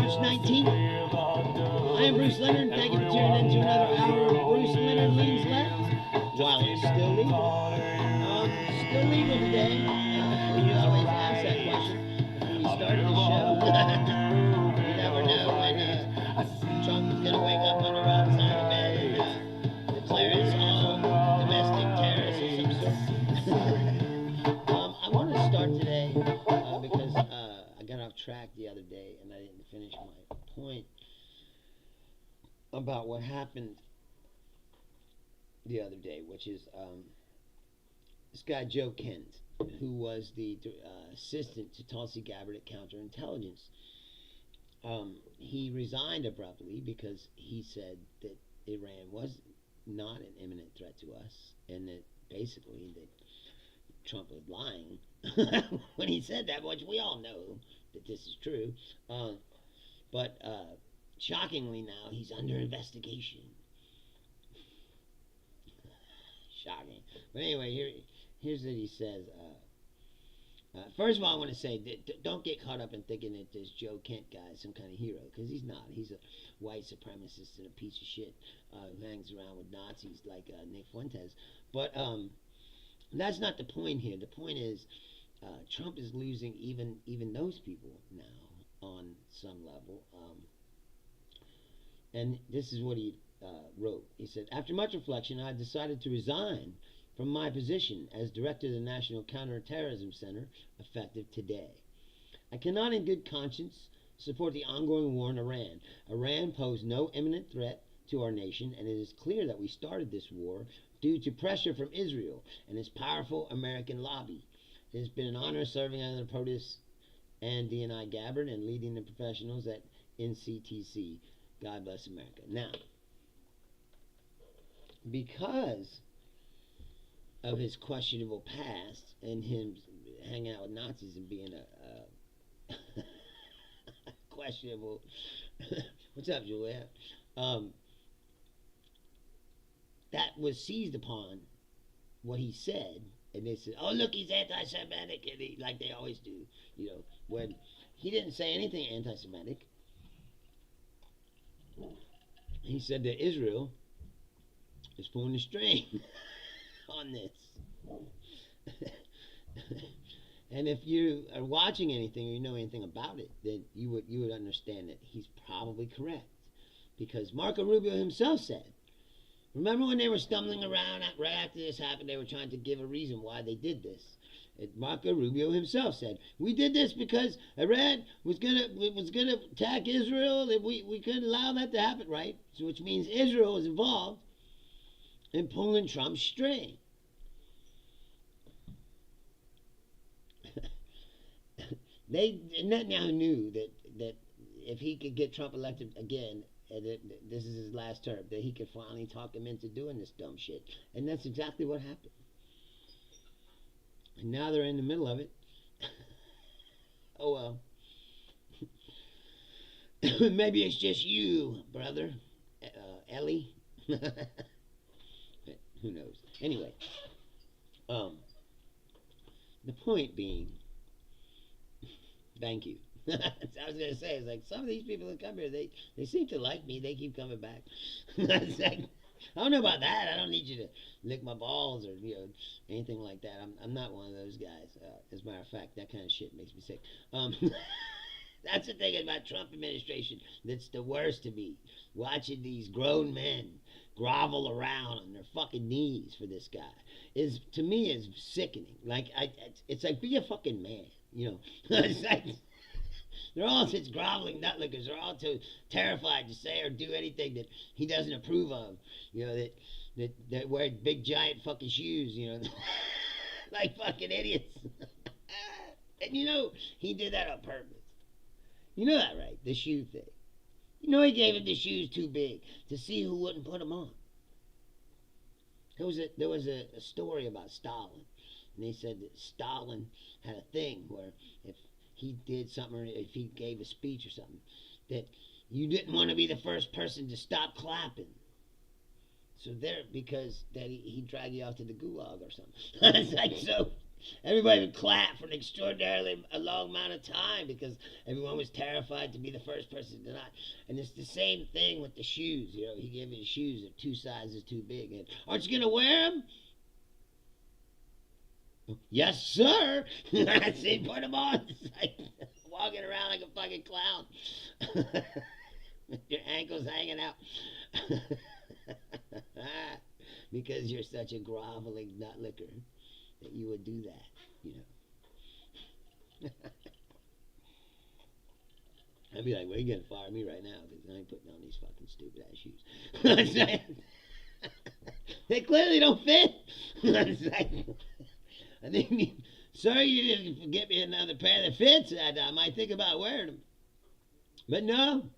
March 19th. I am Bruce Leonard. Thank you for tuning in to another hour of Bruce Leonard Leans Left. While it's still legal. Still legal today. You always ask that question when you started the show. You never know when Trump is going to wake up on the wrong side of the bed and declare us all domestic terrorists of some sort. I want to start today because I got off track the other day and I didn't finish my point about what happened the other day, which is this guy Joe Kent, who was the assistant to Tulsi Gabbard at Counterintelligence. He resigned abruptly because he said that Iran was not an imminent threat to us, and that basically that Trump was lying when he said that, which we all know that this is true. But shockingly now, he's under investigation. Shocking. But anyway, here's what he says. First of all, I want to say, don't get caught up in thinking that this Joe Kent guy is some kind of hero, because he's not. He's a white supremacist and a piece of shit who hangs around with Nazis like Nick Fuentes. But that's not the point here. The point is Trump is losing even those people now on some level. And this is what he wrote. He said, after much reflection, I decided to resign from my position as director of the National Counterterrorism Center, effective today. I cannot in good conscience support the ongoing war in Iran. Iran posed no imminent threat to our nation, and it is clear that we started this war due to pressure from Israel and its powerful American lobby. It has been an honor serving under the POTUS and DNI Gabbard and leading the professionals at NCTC. God bless America. Now, because of his questionable past and him hanging out with Nazis and being a questionable what's up, Juliet? That was seized upon what he said, and they said, oh look, he's anti-Semitic, and like they always do, when he didn't say anything anti-Semitic. He said that Israel is pulling the string on this. And if you are watching anything or you know anything about it, then you would understand that he's probably correct. Because Marco Rubio himself said, remember when they were stumbling around right after this happened, they were trying to give a reason why they did this. Marco Rubio himself said, we did this because Iran was gonna attack Israel, and we couldn't allow that to happen, right? So which means Israel is involved in pulling Trump's string. Netanyahu knew that if he could get Trump elected again, and this is his last term, that he could finally talk him into doing this dumb shit. And that's exactly what happened. And now they're in the middle of it. Oh well. Maybe it's just you, brother. Ellie. Who knows? Anyway. The point being, thank you. I was going to say, it's like some of these people that come here, they seem to like me. They keep coming back. It's like, I don't know about that. I don't need you to lick my balls or anything like that. I'm not one of those guys. As a matter of fact, that kind of shit makes me sick. That's the thing about Trump administration that's the worst to me. Watching these grown men grovel around on their fucking knees for this guy is, to me, is sickening. Like it's like, be a fucking man. It's like, they're all such groveling nutlickers. They're all too terrified to say or do anything that he doesn't approve of. That wear big giant fucking shoes. Like fucking idiots. And he did that on purpose. You know that, right? The shoe thing. He gave him the shoes too big to see who wouldn't put them on. There was a story about Stalin, and they said that Stalin had a thing where if he did something or if he gave a speech or something, that you didn't want to be the first person to stop clapping. So because that he'd drag you off to the gulag or something. It's like, so Everybody would clap for an extraordinarily a long amount of time because everyone was terrified to be the first person to not. And it's the same thing with the shoes. You know, he gave me shoes that 2 sizes too big. And, aren't you gonna wear them? Yes, sir. I said, put them on. It's like walking around like a fucking clown. Your ankles hanging out. Because you're such a groveling nut licker that you would do that, you know. I'd be like, well, you're gonna fire me right now because I ain't putting on these fucking stupid ass shoes. They clearly don't fit. I think, sir, you didn't get me another pair that fits. I might think about wearing them. But no,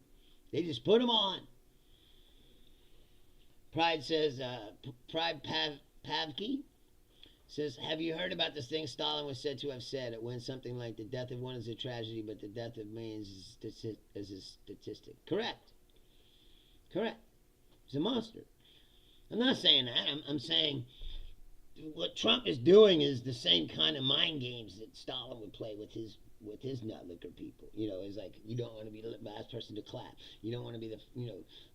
they just put them on. Pride says, Pride Pavki says, have you heard about this thing Stalin was said to have said? It went something like, the death of one is a tragedy, but the death of millions is a statistic. Correct. Correct. He's a monster. I'm not saying that. I'm saying what Trump is doing is the same kind of mind games that Stalin would play with his nutlicker people. You know, it's like, you don't want to be the last person to clap. You don't want to be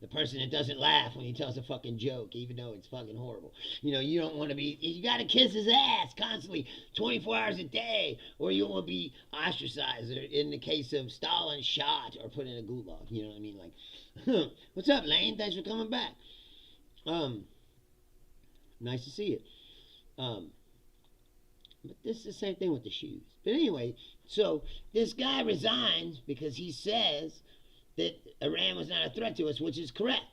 the person that doesn't laugh when he tells a fucking joke, even though it's fucking horrible. You know, you don't want to be, you got to kiss his ass constantly, 24 hours a day, or you will be ostracized, or in the case of Stalin, shot or put in a gulag. You know what I mean? Like, what's up, Lane? Thanks for coming back. Nice to see you. But this is the same thing with the shoes. But anyway, so this guy resigns because he says that Iran was not a threat to us, which is correct.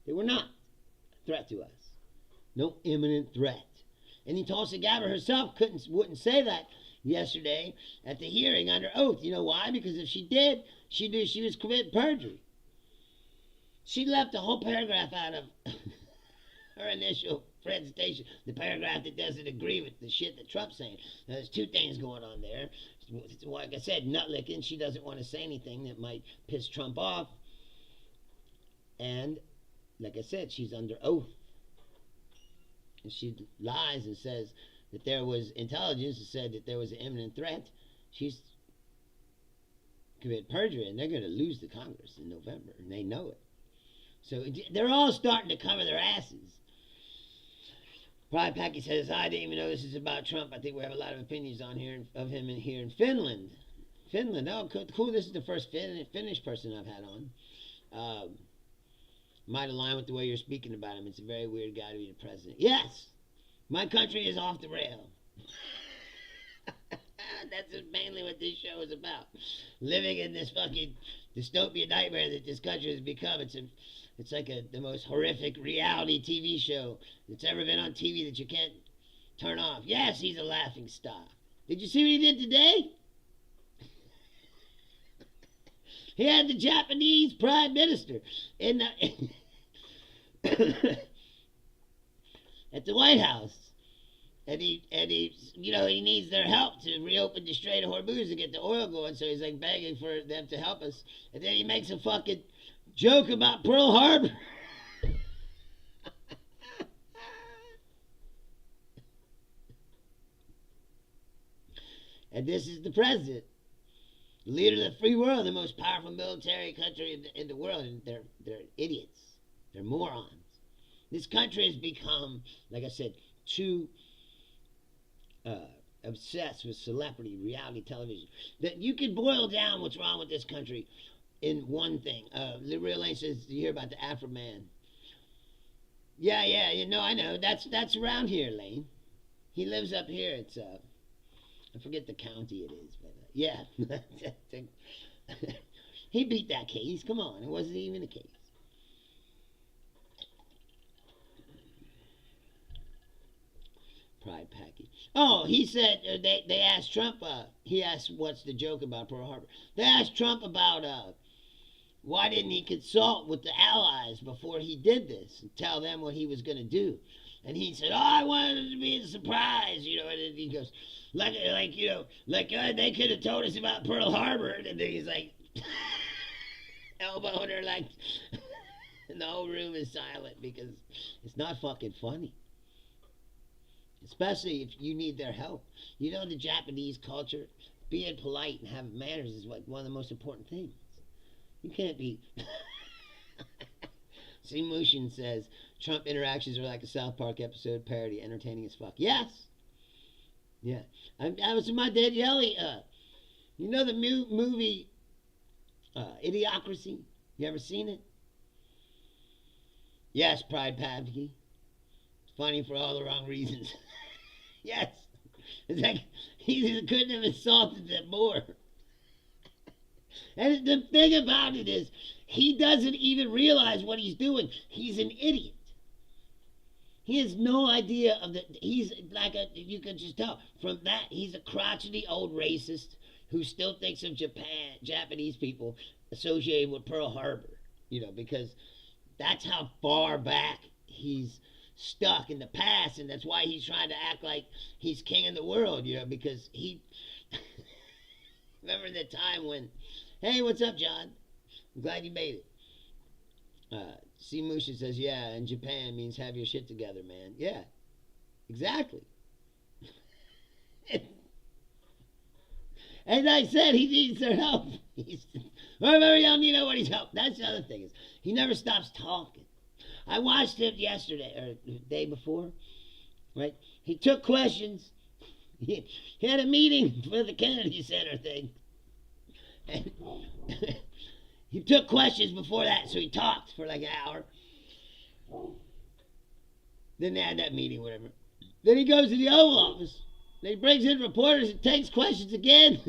They were not a threat to us. No imminent threat. And he Tulsi Gabbard herself wouldn't say that yesterday at the hearing under oath. You know why? Because if she did, she knew she was committing perjury. She left a whole paragraph out of her initial presentation, the paragraph that doesn't agree with the shit that Trump's saying. Now, there's two things going on there. Like I said, nutlicking. She doesn't want to say anything that might piss Trump off. And, like I said, she's under oath. And she lies and says that there was intelligence that said that there was an imminent threat. She's committed perjury, and they're going to lose the Congress in November, and they know it. So they're all starting to cover their asses. Pride Packy says, I didn't even know this is about Trump. I think we have a lot of opinions on here of him in here in Finland. Finland, oh, cool. This is the first Finnish person I've had on. Might align with the way you're speaking about him. It's a very weird guy to be the president. Yes, my country is off the rail. That's mainly what this show is about. Living in this fucking dystopian nightmare that this country has become. It's like the most horrific reality TV show that's ever been on TV that you can't turn off. Yes, he's a laughing stock. Did you see what he did today? He had the Japanese prime minister in the at the White House. And he, you know, he needs their help to reopen the Strait of Hormuz and get the oil going, so he's like begging for them to help us. And then he makes a fucking joke about Pearl Harbor. And this is the president, leader of the free world, the most powerful military country in the world, and they're idiots. They're morons. This country has become, like I said, too obsessed with celebrity reality television that you could boil down what's wrong with this country in one thing. Real Lane says, you hear about the Afro Man? Yeah, you know, I know. That's around here, Lane. He lives up here. It's I forget the county it is, but yeah. He beat that case. Come on, it wasn't even a case. Pride package. Oh, he said they asked Trump. He asked, "What's the joke about Pearl Harbor?" They asked Trump about why didn't he consult with the allies before he did this and tell them what he was going to do? And he said, "Oh, I wanted it to be a surprise," you know. And he goes, like you know, they could have told us about Pearl Harbor. And then he's like, elbowing her like, and the whole room is silent because it's not fucking funny. especially if you need their help. You know, the Japanese culture, being polite and having manners is like one of the most important things. You can't be. C. Mushin says Trump interactions are like a South Park episode parody, entertaining as fuck. Yes. Yeah. I was in my dad yelling. You know the movie Idiocracy? You ever seen it? Yes, Pride Pavky. It's funny for all the wrong reasons. Yes. It's like he couldn't have insulted them more. And the thing about it is, he doesn't even realize what he's doing. He's an idiot. He has no idea of the. He's like a. You can just tell from that he's a crotchety old racist who still thinks of Japanese people associated with Pearl Harbor. You know, because that's how far back he's stuck in the past, and that's why he's trying to act like he's king of the world. You know, because he. Remember the time when, hey, what's up, John? I'm glad you made it. C. Musha says, yeah, in Japan means have your shit together, man. Yeah, exactly. As I said, he needs their help. Remember, you don't know what he's help. That's the other thing is he never stops talking. I watched him yesterday or the day before, right? He took questions. He had a meeting for the Kennedy Center thing. And he took questions before that, so he talked for like an hour. Then they had that meeting, whatever. Then he goes to the Oval Office. Then he brings in reporters and takes questions again.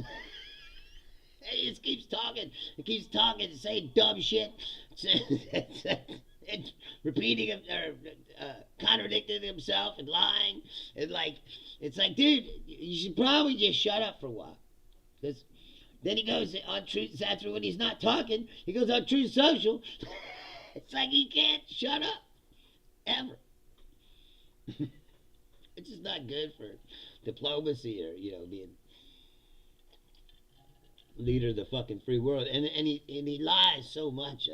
He just keeps talking. He keeps talking and saying dumb shit. And repeating him or contradicting himself and lying. And like, it's like, dude, you should probably just shut up for a while. Because then he goes on Truth. After when he's not talking, he goes on Truth Social. It's like he can't shut up ever. It's just not good for diplomacy or being leader of the fucking free world. And he lies so much.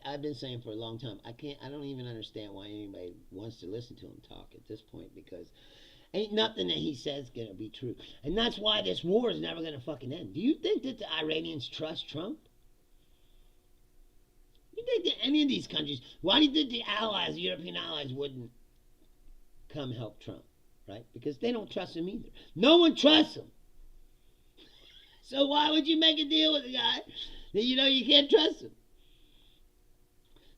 I've been saying for a long time. I don't even understand why anybody wants to listen to him talk at this point, because ain't nothing that he says gonna be true. And that's why this war is never gonna fucking end. Do you think that the Iranians trust Trump? You think that any of these countries, why do you think the allies, the European allies, wouldn't come help Trump? Right? Because they don't trust him either. No one trusts him. So why would you make a deal with a guy that you know you can't trust him?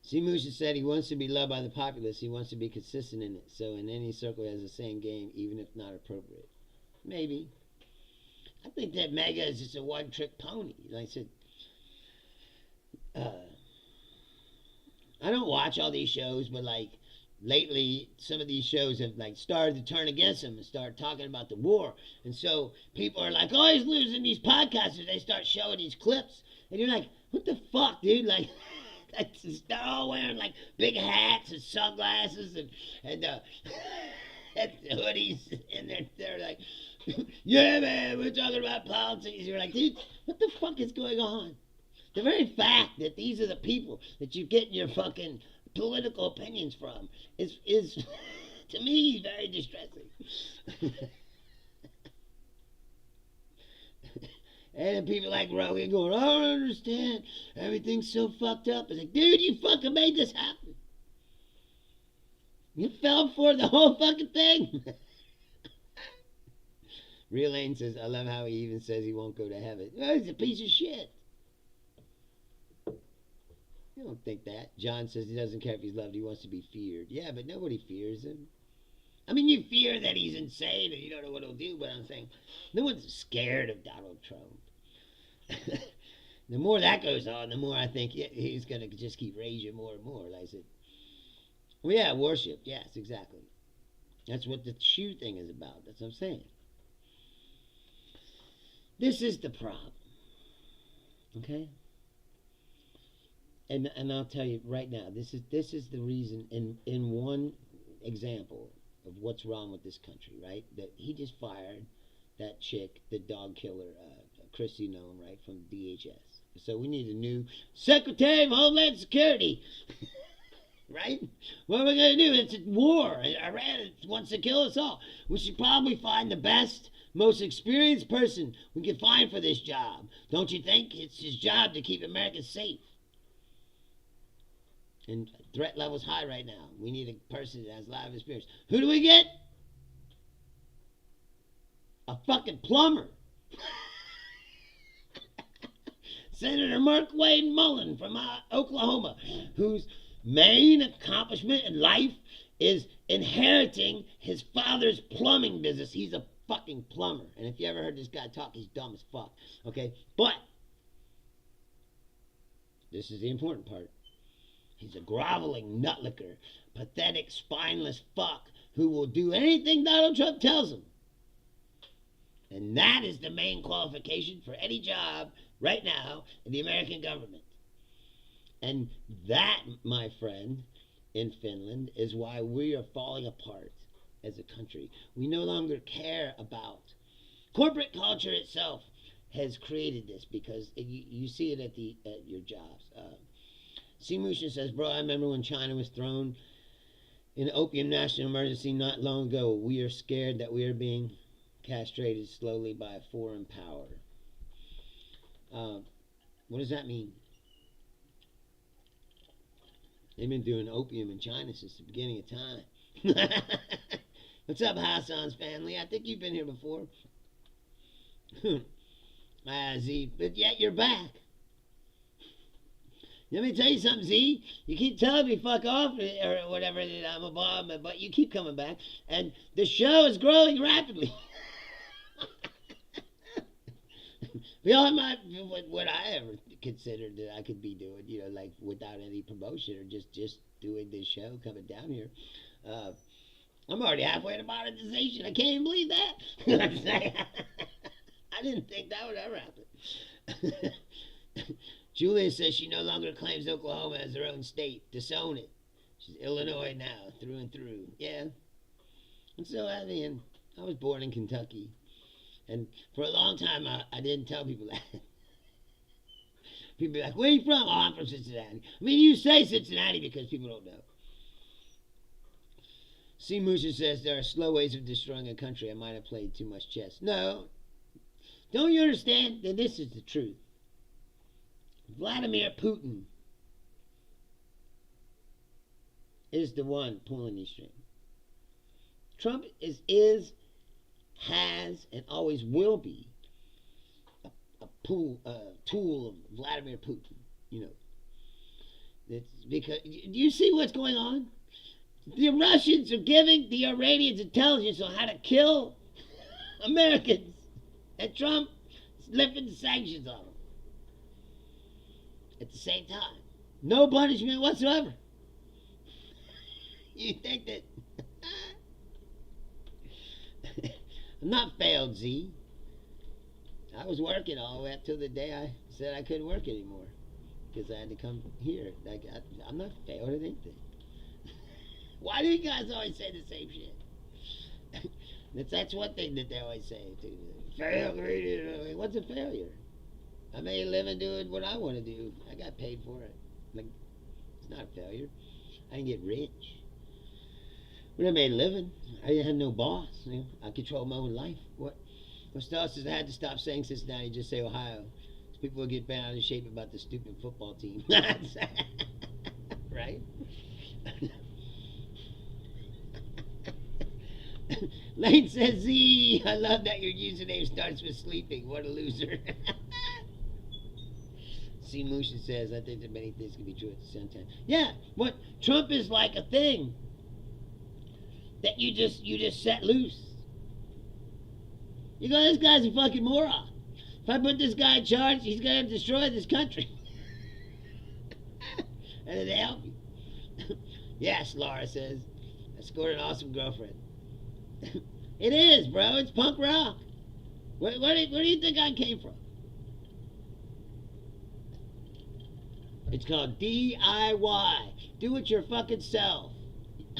C. Musha said he wants to be loved by the populace. He wants to be consistent in it. So in any circle he has the same game, even if not appropriate. Maybe. I think that MAGA is just a one-trick pony. Like I said, I don't watch all these shows, but like lately some of these shows have like started to turn against him and start talking about the war. And so people are like, oh, he's losing these podcasters. They start showing these clips. And you're like, what the fuck, dude? Like, they're all wearing like big hats and sunglasses and and hoodies. And they're like, yeah, man, we're talking about politics. You're like, dude, what the fuck is going on? The very fact that these are the people that you get your fucking political opinions from is to me very distressing. And people like Rogan going, I don't understand. Everything's so fucked up. It's like, dude, you fucking made this happen. You fell for the whole fucking thing. Real Lane says, I love how he even says he won't go to heaven. Oh, he's a piece of shit. I don't think that. John says he doesn't care if he's loved. He wants to be feared. Yeah, but nobody fears him. I mean, you fear that he's insane and you don't know what he'll do, but I'm saying no one's scared of Donald Trump. The more that goes on, the more I think he's going to just keep raging more and more. Like I said, well, yeah, worship. Yes, exactly. That's what the shoe thing is about. That's what I'm saying. This is the problem. Okay? And I'll tell you right now, this is the reason in one example of what's wrong with this country, right? That he just fired that chick, the dog killer, Christy Nome, right, from DHS. So we need a new Secretary of Homeland Security. Right? What are we going to do? It's a war. Iran wants to kill us all. We should probably find the best, most experienced person we can find for this job. Don't you think? It's his job to keep America safe. And threat level's high right now. We need a person that has a lot of experience. Who do we get? A fucking plumber. Senator Mark Wade Mullen from Oklahoma, whose main accomplishment in life is inheriting his father's plumbing business. He's a fucking plumber. And if you ever heard this guy talk, he's dumb as fuck. Okay? But this is the important part. He's a groveling nutlicker, pathetic, spineless fuck who will do anything Donald Trump tells him. And that is the main qualification for any job right now in the American government. And that, my friend, in Finland, is why we are falling apart as a country. We no longer care about corporate culture itself has created this because you see it at your jobs. C. Mushin says, bro, I remember when China was thrown in opium national emergency not long ago. We are scared that we are being castrated slowly by a foreign power. What does that mean? They've been doing opium in China since the beginning of time. What's up, Hassan's family? I think you've been here before. Z, but yet you're back. Let me tell you something, Z. You keep telling me fuck off or whatever that I'm a bomb, but you keep coming back. And the show is growing rapidly. Beyond what I ever considered that I could be doing, you know, like without any promotion or just doing this show, coming down here. I'm already halfway to monetization. I can't even believe that. I didn't think that would ever happen. Julia says she no longer claims Oklahoma as her own state. Disown it. She's Illinois now, through and through. Yeah. And so, I mean, I was born in Kentucky. And for a long time, I didn't tell people that. People be like, where are you from? Oh, I'm from Cincinnati. I mean, you say Cincinnati because people don't know. C. Musha says there are slow ways of destroying a country. I might have played too much chess. No. Don't you understand that this is the truth? Vladimir Putin is the one pulling these strings. Trump is, has, and always will be a tool of Vladimir Putin. You know, it's because you see what's going on. The Russians are giving the Iranians intelligence on how to kill Americans, and Trump is lifting the sanctions on them. At the same time, no punishment whatsoever. You think that I'm not failed, Z. I was working all the way up till the day I said I couldn't work anymore because I had to come here. I'm not failed at anything. Why do you guys always say the same shit? That's one thing that they always say too. Failure. What's a failure? I made a living doing what I want to do. I got paid for it. Like, it's not a failure. I didn't get rich. But I made a living. I didn't have no boss. You know? I controlled my own life. What else is I had to stop saying Cincinnati, just say Ohio. People will get bent out of shape about the stupid football team. Right? Lane says, Z, I love that your username starts with sleeping. What a loser. C. Musha says, I think that many things can be true at the same time. Yeah, what Trump is like a thing that you just set loose. You go, this guy's a fucking moron. If I put this guy in charge, he's gonna destroy this country. And then they help you. Yes, Laura says, I scored an awesome girlfriend. It is, bro. It's punk rock. Where do you think I came from? It's called DIY. Do it your fucking self.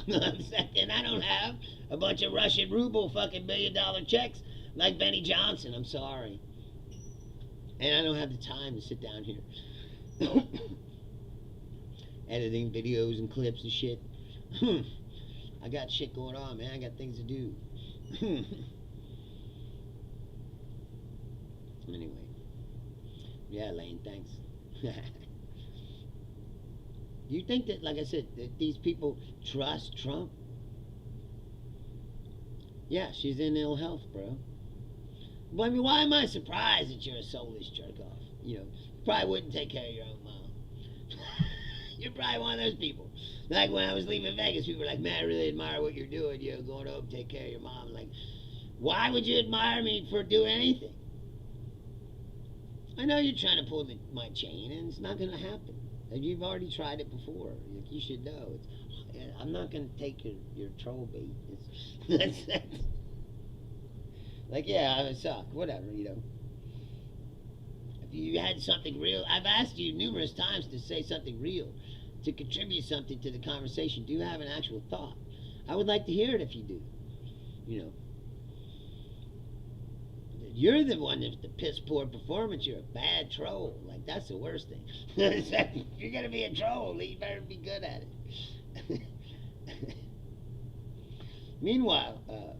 And I don't have a bunch of Russian ruble fucking $1 million checks like Benny Johnson. I'm sorry. And I don't have the time to sit down here. editing videos and clips and shit. I got shit going on, man. I got things to do. Anyway, yeah, Lane, thanks. Do you think that, like I said, that these people trust Trump? Yeah, she's in ill health, bro. But I mean, why am I surprised that you're a soulless jerk off? You probably wouldn't take care of your own mom. You're probably one of those people. Like when I was leaving Vegas, people were like, man, I really admire what you're doing. Going home, take care of your mom. Like, why would you admire me for doing anything? I know you're trying to pull my chain, and it's not going to happen. You've already tried it before. Like, you should know. I'm not going to take your troll bait. That's like, yeah, I would suck. Whatever, If you had something real, I've asked you numerous times to say something real, to contribute something to the conversation. Do you have an actual thought? I would like to hear it if you do. You're the one that's the piss poor performance. You're a bad troll. Like, that's the worst thing. If you're going to be a troll, you better be good at it. Meanwhile,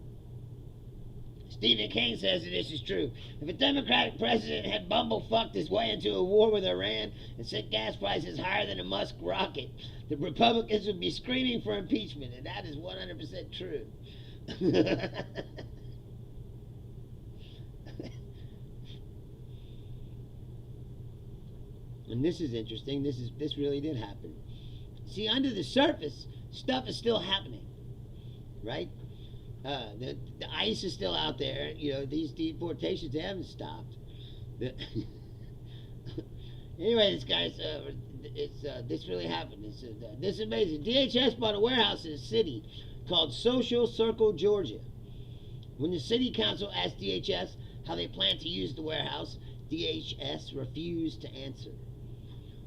Stephen King says that this is true. If a Democratic president had bumblefucked his way into a war with Iran and set gas prices higher than a Musk rocket, the Republicans would be screaming for impeachment, and that is 100% true. And this is interesting. This really did happen. See, under the surface, stuff is still happening, right? The ICE is still out there. These deportations, they haven't stopped. Anyway, this guy's this really happened. This is amazing. DHS bought a warehouse in a city called Social Circle, Georgia. When the city council asked DHS how they plan to use the warehouse, DHS refused to answer.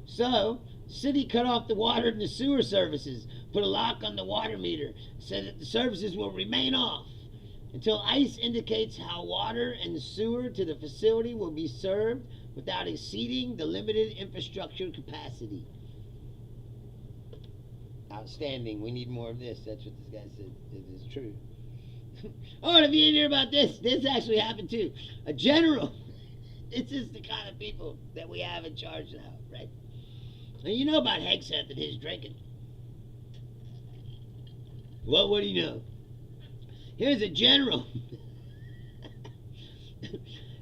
So, city cut off the water and the sewer services, put a lock on the water meter, said that the services will remain off until ICE indicates how water and the sewer to the facility will be served without exceeding the limited infrastructure capacity. Outstanding. We need more of this. That's what this guy said. It is true. Oh, and if you didn't hear about this actually happened too. A general. This is the kind of people that we have in charge now, right? And you know about Hegseth and his drinking. Well, what do you know? Here's a general.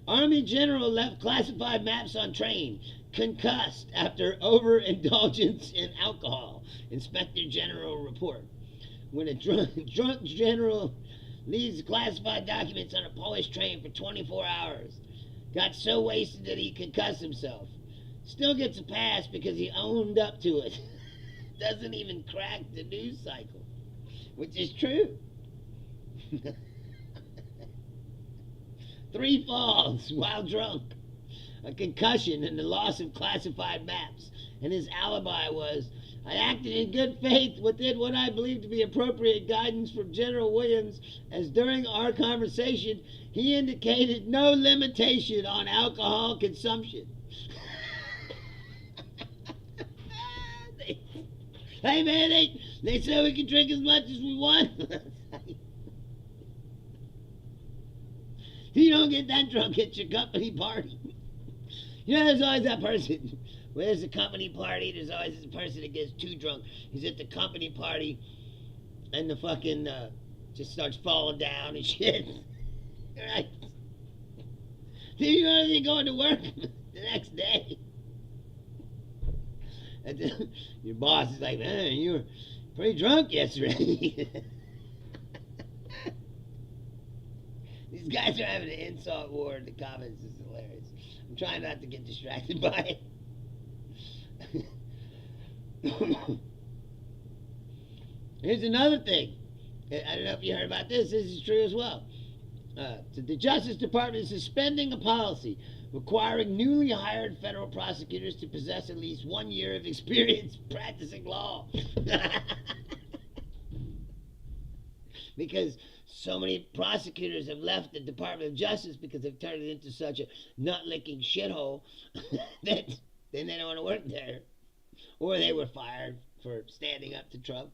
Army general left classified maps on train, concussed after overindulgence in alcohol. Inspector General report. When a drunk general leaves classified documents on a Polish train for 24 hours, got so wasted that he concussed himself. Still gets a pass because he owned up to it. Doesn't even crack the news cycle, which is true. 3 falls while drunk, a concussion, and the loss of classified maps. And his alibi was, I acted in good faith within what I believe to be appropriate guidance from General Williams, as during our conversation, he indicated no limitation on alcohol consumption. Hey man, they say we can drink as much as we want. You don't get that drunk at your company party. There's always that person. When there's a company party, there's always this person that gets too drunk. He's at the company party, and the fucking just starts falling down and shit. Right? Then you know they're going to work the next day. And then your boss is like, man, you were pretty drunk yesterday. These guys are having an insult war in the comments. It's hilarious. I'm trying not to get distracted by it. Here's another thing. I don't know if you heard about this. This is true as well. The Justice Department is suspending a policy requiring newly hired federal prosecutors to possess at least 1 year of experience practicing law. Because so many prosecutors have left the Department of Justice because they've turned it into such a nut-licking shithole that then they don't want to work there. or they were fired for standing up to Trump.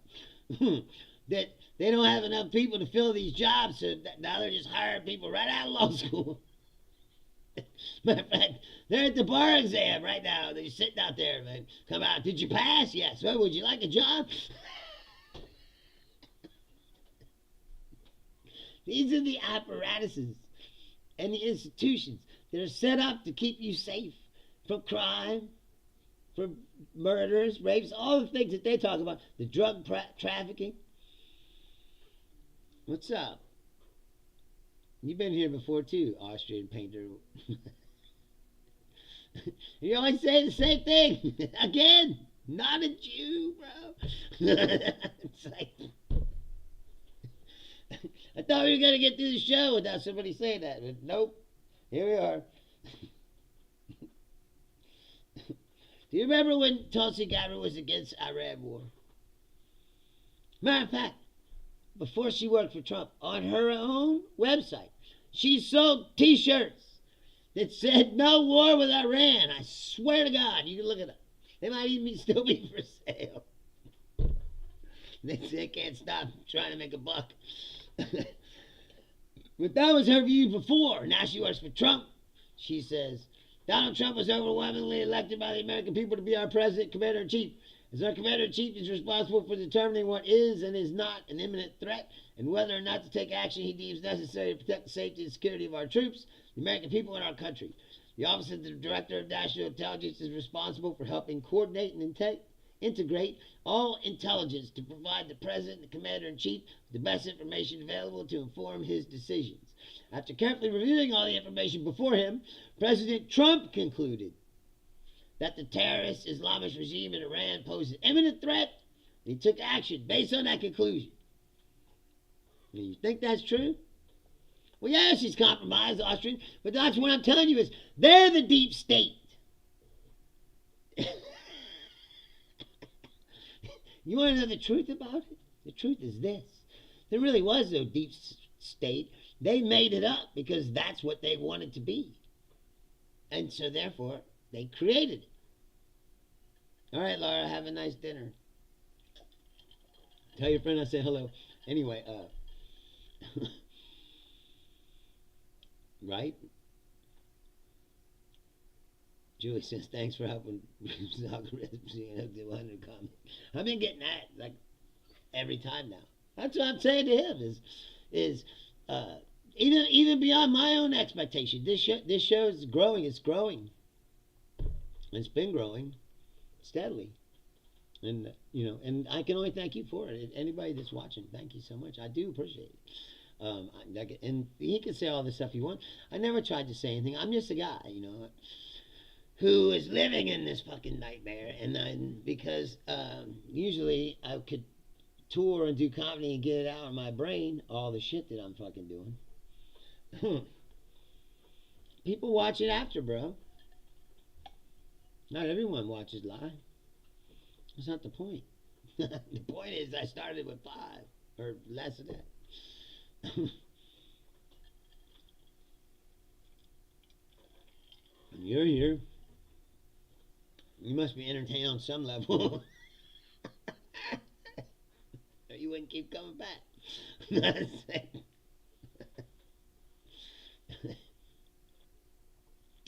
That they don't have enough people to fill these jobs, so now they're just hiring people right out of law school. Matter of fact, they're at the bar exam right now. They're sitting out there. They come out. Did you pass? Yes. Well, would you like a job? These are the apparatuses and the institutions that are set up to keep you safe from crime, from murders, rapes, all the things that they talk about, the drug trafficking. What's up? You've been here before too, Austrian painter. You always say the same thing. Again, not a Jew, bro. It's like, I thought we were going to get through the show without somebody saying that, but nope. Here we are. Do you remember when Tulsi Gabbard was against Iran war? Matter of fact, before she worked for Trump, on her own website, she sold T-shirts that said no war with Iran. I swear to God, you can look it up. They might even still be for sale. They can't stop trying to make a buck. But that was her view before. Now she works for Trump. She says, Donald Trump was overwhelmingly elected by the American people to be our president, commander-in-chief. As our commander-in-chief is responsible for determining what is and is not an imminent threat and whether or not to take action he deems necessary to protect the safety and security of our troops, the American people, and our country. The Office of the Director of National Intelligence is responsible for helping coordinate and integrate all intelligence to provide the President and the Commander-in-Chief with the best information available to inform his decisions. After carefully reviewing all the information before him, President Trump concluded that the terrorist Islamist regime in Iran posed an imminent threat, and he took action based on that conclusion. You think that's true? Well, yeah, she's compromised, Austrian, but that's what I'm telling you is they're the deep state. You want to know the truth about it? The truth is this. There really was no deep state. They made it up because that's what they wanted to be. And so, therefore, they created it. All right, Laura, have a nice dinner. Tell your friend I said hello. Anyway, right? Julie says, thanks for helping algorithms to 100 comments. I've been getting that like every time now. That's what I'm saying to him is even beyond my own expectation. This show is growing. It's growing. It's been growing steadily. And, and I can only thank you for it. Anybody that's watching, thank you so much. I do appreciate it. And he can say all the stuff he wants. I never tried to say anything. I'm just a guy, who is living in this fucking nightmare. And because usually I could tour and do comedy and get it out of my brain, all the shit that I'm fucking doing. People watch it after, bro. Not everyone watches live. That's not the point. The point is I started with 5 or less than that. And you're here. You must be entertained on some level. Or you wouldn't keep coming back.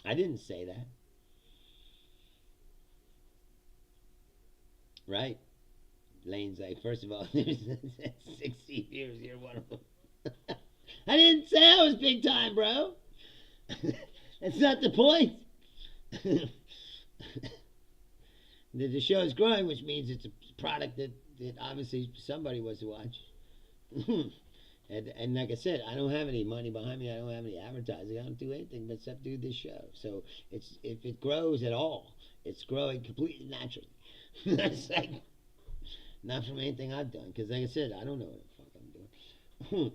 I didn't say that. Right? Lane's like, first of all, there's 60 viewers, you're one of them. I didn't say I was big time, bro. That's not the point. The show is growing, which means it's a product that obviously somebody wants to watch. And like I said, I don't have any money behind me. I don't have any advertising. I don't do anything except do this show. So if it grows at all, it's growing completely naturally. That's like not from anything I've done. Because like I said, I don't know what the fuck I'm doing.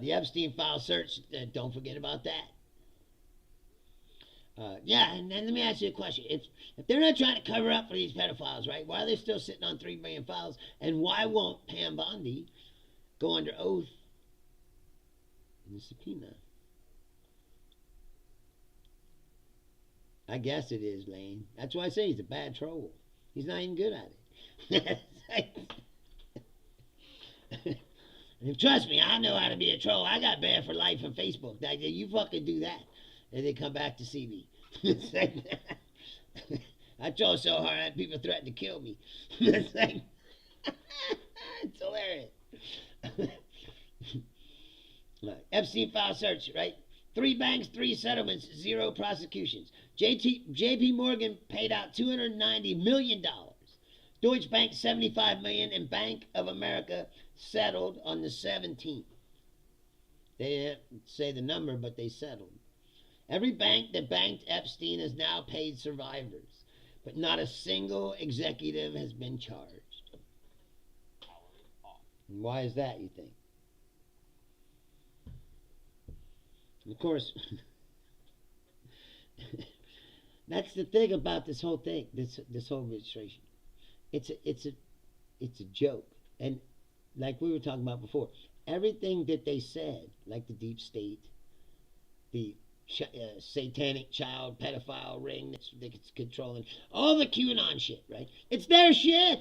The Epstein file search, don't forget about that. Yeah, and then let me ask you a question. If they're not trying to cover up for these pedophiles, right, why are they still sitting on 3 million files? And why won't Pam Bondi go under oath in the subpoena? I guess it is, Lane. That's why I say he's a bad troll. He's not even good at it. And trust me, I know how to be a troll. I got banned for life on Facebook. Like, you fucking do that, and they come back to see me. I troll so hard that people threaten to kill me. It's like, it's hilarious. Epstein file search, right? 3 banks, 3 settlements, 0 prosecutions. J.P. Morgan paid out $290 million. Deutsche Bank $75 million, and Bank of America settled on the 17th. They didn't say the number, but they settled. Every bank that banked Epstein has now paid survivors, but not a single executive has been charged. And why is that, you think? And of course, that's the thing about this whole thing, this whole administration. It's a joke. And like we were talking about before, everything that they said, like the deep state, the satanic child pedophile ring that's controlling, all the QAnon shit, right? It's their shit.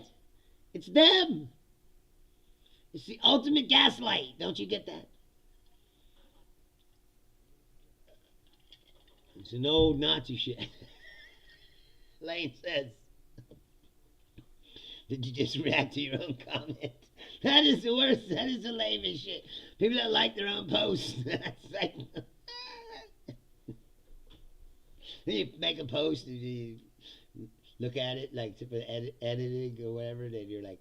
It's them. It's the ultimate gaslight. Don't you get that? It's an old Nazi shit. Lane says, did you just react to your own comment? That is the worst. That is the lamest shit. People that like their own posts. That's like, you make a post and you look at it like for editing or whatever, then you're like,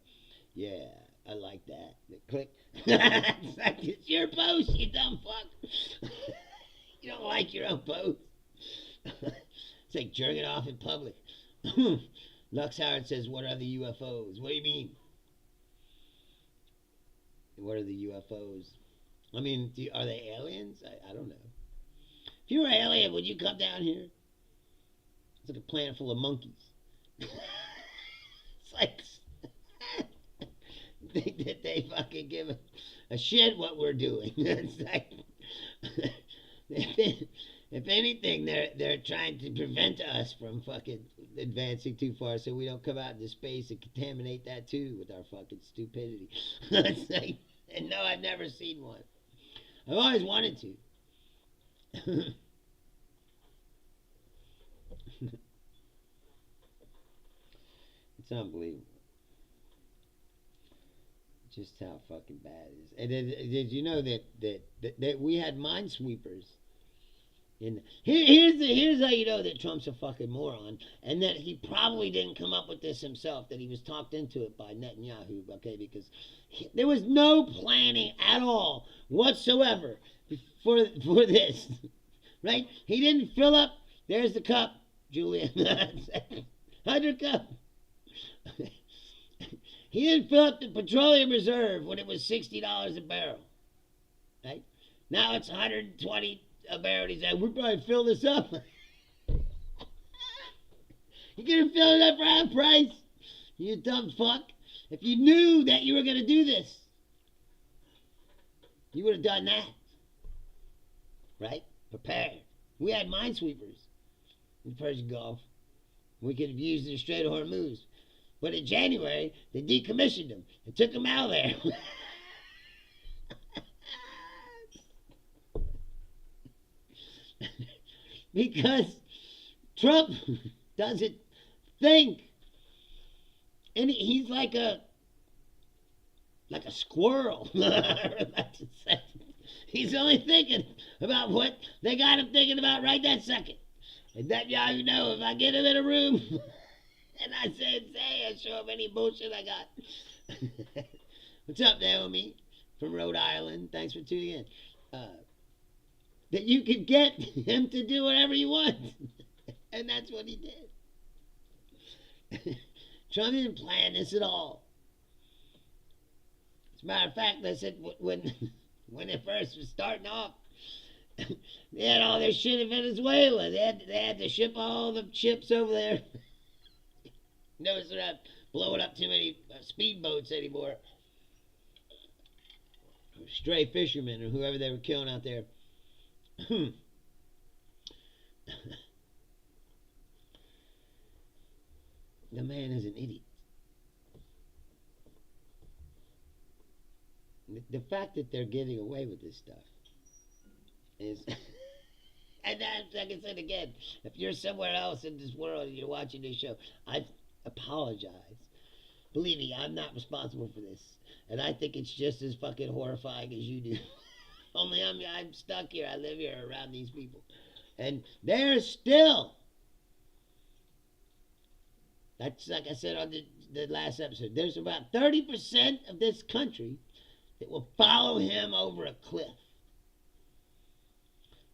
yeah, I like that. Click. It's like, it's your post, you dumb fuck. You don't like your own post. It's like jerking off in public. Lux Howard says, what are the UFOs? What do you mean? What are the UFOs? I mean, are they aliens? I don't know. If you were an alien, would you come down here? It's like a planet full of monkeys. It's like think that they fucking give a shit what we're doing. It's like, if anything, they're trying to prevent us from fucking advancing too far, so we don't come out into space and contaminate that too with our fucking stupidity. It's like, and no, I've never seen one. I've always wanted to. It's unbelievable. Just how fucking bad it is. And then, did you know that we had minesweepers? Here's how you know that Trump's a fucking moron, and that he probably didn't come up with this himself, that he was talked into it by Netanyahu, okay, because there was no planning at all whatsoever for this, right? He didn't fill up, there's the cup, Julian, 100 cup. He didn't fill up the petroleum reserve when it was $60 a barrel, right? Now it's 120 a barrel. He said, we'll probably fill this up. You could have filled it up for half price, you dumb fuck. If you knew that you were going to do this, you would have done that, right? Prepared. We had minesweepers in the Persian Gulf. We could have used the Strait of Hormuz. But in January, they decommissioned them and took them out of there. Because Trump doesn't think. And he's like a squirrel. He's only thinking about what they got him thinking about right that second. And that y'all know, if I get him in a room and I say, I show him any bullshit I got. What's up, Naomi from Rhode Island? Thanks for tuning in. That you could get him to do whatever you want. And that's what he did. Trump didn't plan this at all. As a matter of fact, I said when it first was starting off, they had all their shit in Venezuela. They had to ship all the ships over there. Notice they're not blowing up too many speedboats anymore. Stray fishermen or whoever they were killing out there. The man is an idiot. The fact that they're getting away with this stuff is. And that's like I said again, if you're somewhere else in this world and you're watching this show, I apologize. Believe me, I'm not responsible for this. And I think it's just as fucking horrifying as you do. Only I'm stuck here. I live here around these people. And they're still, that's like I said on the last episode, there's about 30% of this country that will follow him over a cliff.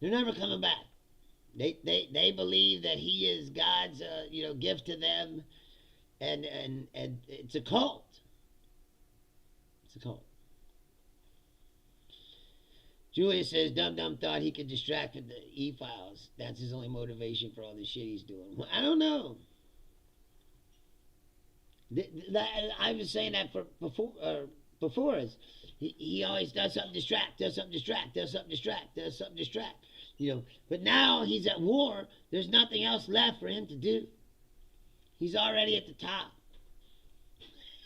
They're never coming back. They believe that he is God's gift to them, and it's a cult. It's a cult. Julia says Dum Dum thought he could distract with the e-files. That's his only motivation for all the shit he's doing. Well, I don't know. I was saying that for before us. He always does something distract, does something distract, does something distract, does something distract. But now he's at war. There's nothing else left for him to do. He's already at the top.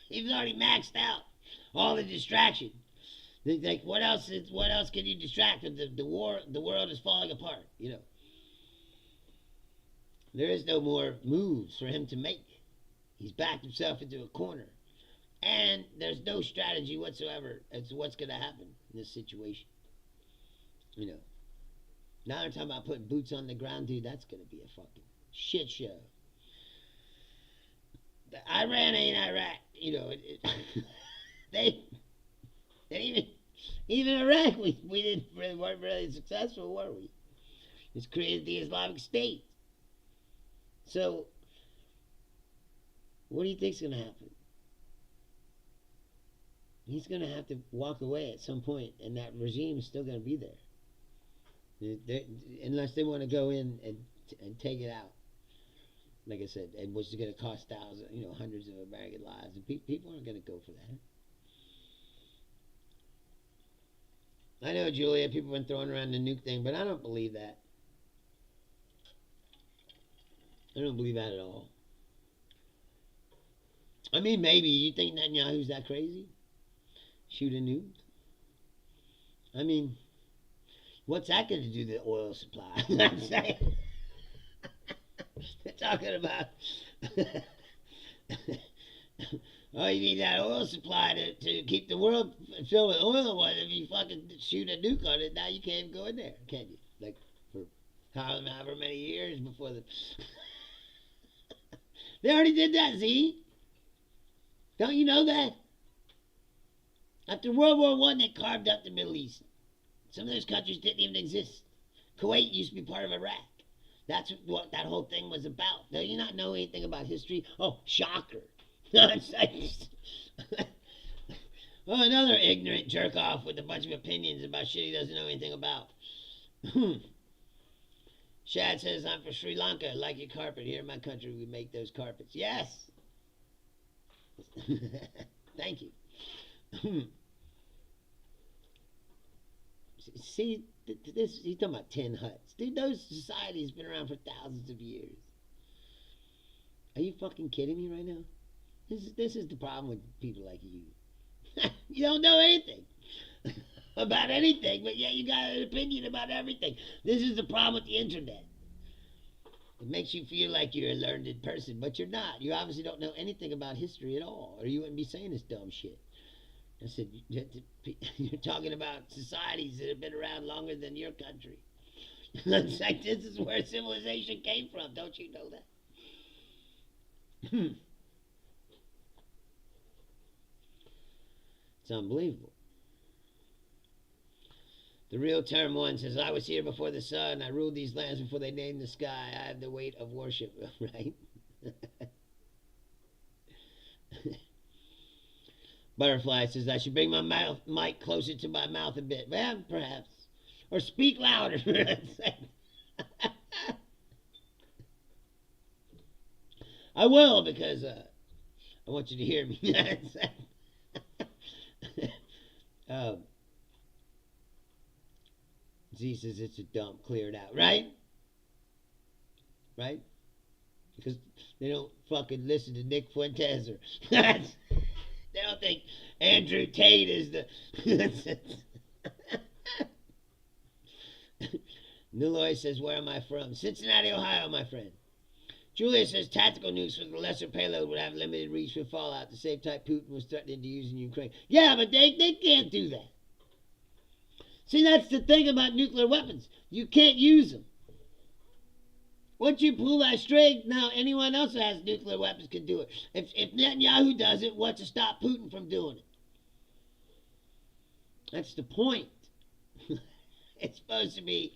He's already maxed out all the distraction. Like what else can you distract? The world is falling apart. There is no more moves for him to make. He's backed himself into a corner. And there's no strategy whatsoever as to what's going to happen in this situation. Now they're talking about putting boots on the ground, dude. That's going to be a fucking shit show. Iran ain't Iraq. They even Iraq, we weren't really successful, were we? It's created the Islamic State. So, what do you think's going to happen? He's going to have to walk away at some point, and that regime is still going to be there. Unless they want to go in and take it out. Like I said, and which is going to cost thousands, hundreds of American lives. And people aren't going to go for that. I know, Julia, people have been throwing around the nuke thing, but I don't believe that. I don't believe that at all. I mean, maybe. You think Netanyahu's that crazy? Shoot a nuke? I mean, what's that going to do to the oil supply? I'm saying. They're talking about oh, you need that oil supply to keep the world filled with oil. What if you fucking shoot a nuke on it? Now you can't even go in there, can you? Like for however many years before the they already did that, Z. Don't you know that? After World War I, they carved up the Middle East. Some of those countries didn't even exist. Kuwait used to be part of Iraq. That's what that whole thing was about. Do you not know anything about history? Oh, shocker. Oh, another ignorant jerk off with a bunch of opinions about shit he doesn't know anything about. Shad says, I'm from Sri Lanka. I like your carpet. Here in my country, we make those carpets. Yes. Thank you. See, this he's talking about tin huts. Dude, those societies been around for thousands of years. Are you fucking kidding me right now? This is the problem with people like you. You don't know anything about anything, but yeah, you got an opinion about everything. This is the problem with the internet. It makes you feel like you're a learned person, but you're not. You obviously don't know anything about history at all, or you wouldn't be saying this dumb shit. I said, you're talking about societies that have been around longer than your country. It's like, this is where civilization came from. Don't you know that? It's unbelievable. The real term one says, I was here before the sun. I ruled these lands before they named the sky. I have the weight of worship, right? Butterfly says, I should bring my mic closer to my mouth a bit. Well, perhaps. Or speak louder. I will, because I want you to hear me. Z says it's a dump. Clear it out. Right? Right? because they don't fucking listen to Nick Fuentes or they don't think Andrew Tate is the. Niloy says, where am I from? Cincinnati, Ohio, my friend. Julia says, tactical nukes with a lesser payload would have limited reach for fallout, the same type Putin was threatening to use in Ukraine. Yeah, but they can't do that. See, that's the thing about nuclear weapons. You can't use them. Once you pull that string, now anyone else who has nuclear weapons can do it. If Netanyahu does it, what's to stop Putin from doing it? That's the point. It's supposed to be...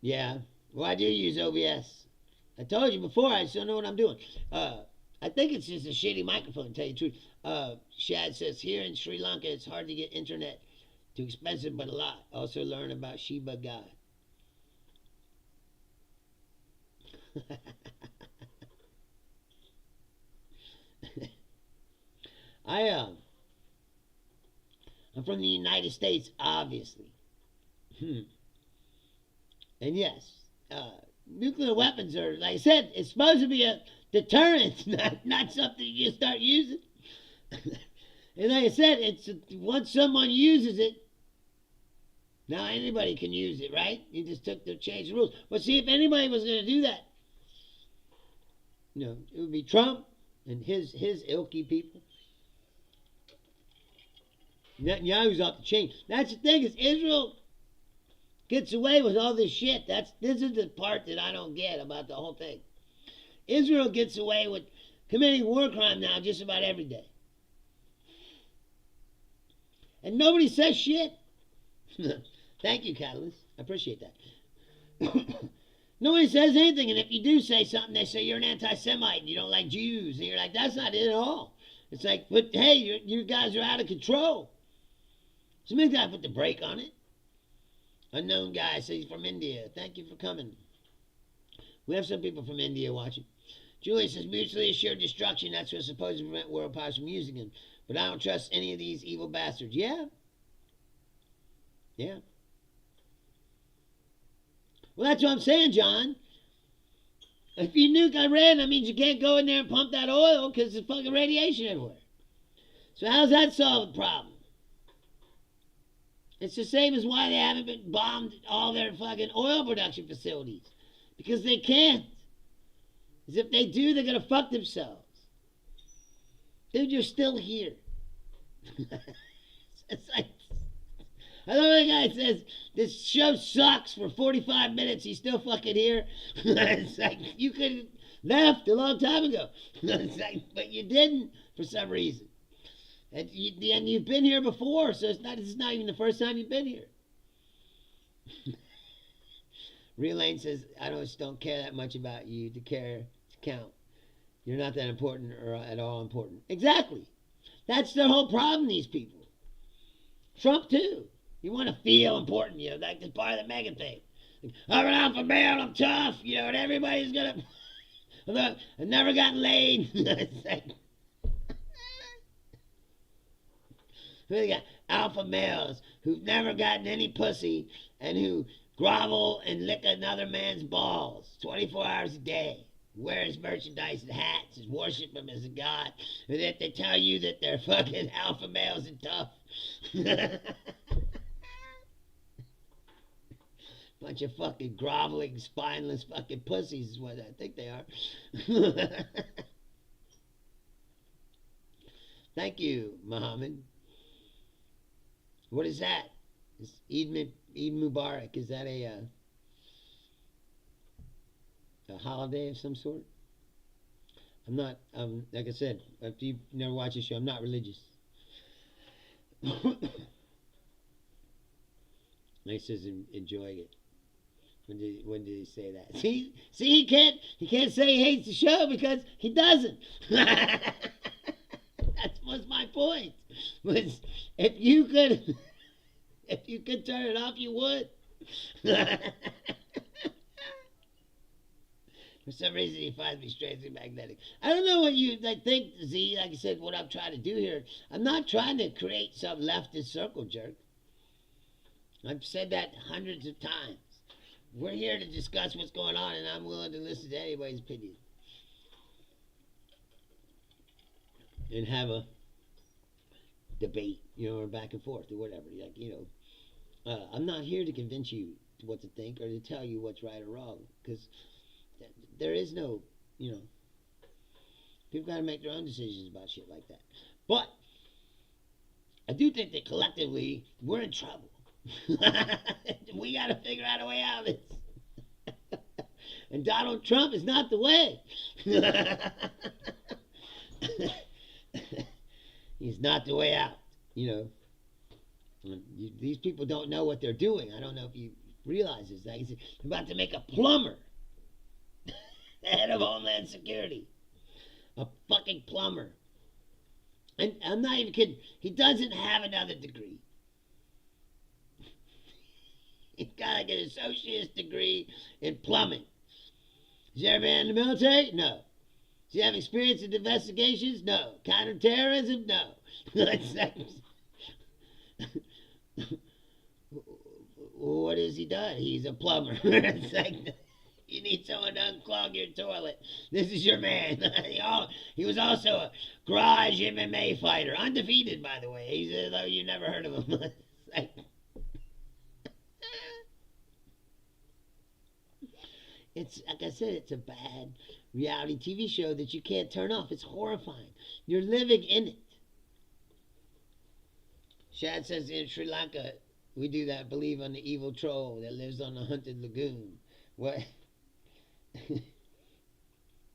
Yeah. Well, I do use OBS. I told you before, I still know what I'm doing. I think it's just a shitty microphone, to tell you the truth. Shad says, here in Sri Lanka, it's hard to get internet. Too expensive, but a lot. Also learn about Shiba God. I'm from the United States, obviously. And yes, nuclear weapons are, like I said, it's supposed to be a deterrent, not something you start using. And like I said, it's once someone uses it, now anybody can use it, right? You just changed the rules. But see, if anybody was going to do that, it would be Trump and his ilky people. Netanyahu's off the chain. That's the thing, is Israel gets away with all this shit. This is the part that I don't get about the whole thing. Israel gets away with committing war crime now just about every day. And nobody says shit. Thank you, Catalyst. I appreciate that. Nobody says anything, and if you do say something, they say you're an anti-Semite and you don't like Jews. And you're like, that's not it at all. It's like, but hey, you guys are out of control. Somebody's got to put the brake on it. Unknown guy says he's from India. Thank you for coming. We have some people from India watching. Julie says, mutually assured destruction. That's what's supposed to prevent world powers from using him. But I don't trust any of these evil bastards. Yeah. Yeah. Well, that's what I'm saying, John. If you nuke Iran, that means you can't go in there and pump that oil because there's fucking radiation everywhere. So how's that solve the problem? It's the same as why they haven't been bombed all their fucking oil production facilities. Because they can't. Because if they do, they're going to fuck themselves. Dude, you're still here. It's like, I love when the guy says, this show sucks for 45 minutes, he's still fucking here. It's like, you could have left a long time ago. It's like, but you didn't for some reason. And you've been here before, so it's not even the first time you've been here. Real Lane says, I just don't care that much about you to care to count. You're not that important or at all important. Exactly. That's the whole problem, these people. Trump, too. You want to feel important, like this part of the mega thing. I'm an alpha male, I'm tough, and everybody's going to... Look, I've never gotten laid. It's like... We got alpha males who've never gotten any pussy and who grovel and lick another man's balls 24 hours a day. Wear his merchandise and hats and worship him as a god. And that they tell you that they're fucking alpha males and tough. Bunch of fucking groveling, spineless fucking pussies is what I think they are. Thank you, Muhammad. What is that? Is Eid Mubarak? Is that a holiday of some sort? I'm not, like I said, if you've never watched the show, I'm not religious. He says enjoying it. When did he say that? See, he can't say he hates the show because he doesn't. That was my point. Was if you could turn it off, you would. For some reason, he finds me strangely magnetic. I don't know what you think, Z. Like I said, what I'm trying to do here. I'm not trying to create some leftist circle jerk. I've said that hundreds of times. We're here to discuss what's going on, and I'm willing to listen to anybody's opinion and have a debate, or back and forth or whatever. Like, I'm not here to convince you what to think or to tell you what's right or wrong, because there is no, you know, people got to make their own decisions about shit like that. But I do think that collectively we're in trouble. We got to figure out a way out of this. And Donald Trump is not the way. He's not the way out. These people don't know what they're doing. I don't know if you realize this. Like, he's about to make a plumber head of Homeland Security. A fucking plumber. And I'm not even kidding. He doesn't have another degree. He's got like an associate's degree in plumbing. Has he ever been in the military? No. Does he have experience in investigations? No. Counterterrorism? No. What has he done? He's a plumber. It's like, you need someone to unclog your toilet. This is your man. He was also a garage MMA fighter. Undefeated, by the way. He's, though you've never heard of him. It's like I said, it's a bad reality TV show that you can't turn off. It's horrifying. You're living in it. Shad says in Sri Lanka, we do that, believe on the evil troll that lives on the haunted lagoon. What?